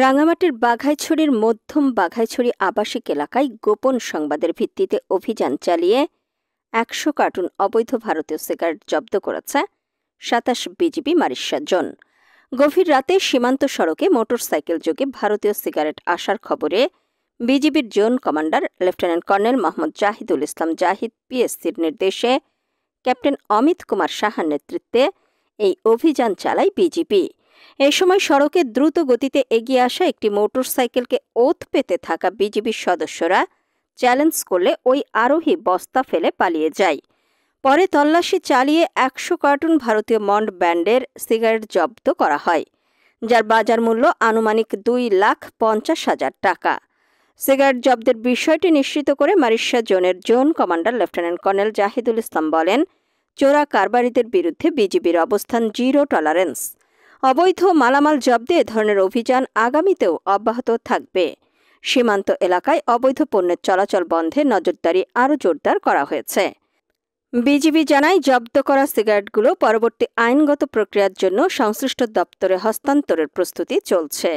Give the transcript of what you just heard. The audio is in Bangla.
রাঙামাটির বাঘাইছড়ির মধ্যম বাঘাইছড়ি আবাসিক এলাকায় গোপন সংবাদের ভিত্তিতে অভিযান চালিয়ে ১০০ কার্টুন অবৈধ ভারতীয় সিগারেট জব্দ করেছে ২৭ বিজিবি মারিশা জোন। গভীর রাতে সীমান্ত সড়কে মোটরসাইকেল যোগে ভারতীয় সিগারেট আসার খবরে বিজিবির zone commander lieutenant colonel Mohammad Jahidul Islam Jahid পিএসসির নির্দেশে ক্যাপ্টেন অমিত কুমার সাহার নেতৃত্বে এই অভিযান চালায় বিজিবি। এ সময় সড়কে দ্রুত গতিতে এগিয়ে আসা একটি মোটরসাইকেলকে ওত পেতে থাকা বিজিবির সদস্যরা চ্যালেঞ্জ করলে ওই আরোহী বস্তা ফেলে পালিয়ে যায়। পরে তল্লাশি চালিয়ে ১০০ কার্টুন ভারতীয় মন্ড ব্র্যান্ডের সিগারেট জব্দ করা হয়, যার বাজার মূল্য আনুমানিক ২,৫০,০০০ টাকা। সিগারেট জব্দের বিষয়টি নিশ্চিত করে মারিশা জোনের zone commander lieutenant colonel Jahidul Islam বলেন, চোরা কারবারিদের বিরুদ্ধে বিজিবির অবস্থান জিরো টলারেন্স। অবৈধ মালামাল জব্দে এ ধরনের অভিযান আগামীতেও অব্যাহত থাকবে। সীমান্ত এলাকায় অবৈধ পণ্যের চলাচল বন্ধে নজরদারি আরও জোরদার করা হয়েছে। বিজিবি জানায়, জব্দ করা সিগারেটগুলো পরবর্তী আইনগত প্রক্রিয়ার জন্য সংশ্লিষ্ট দপ্তরে হস্তান্তরের প্রস্তুতি চলছে।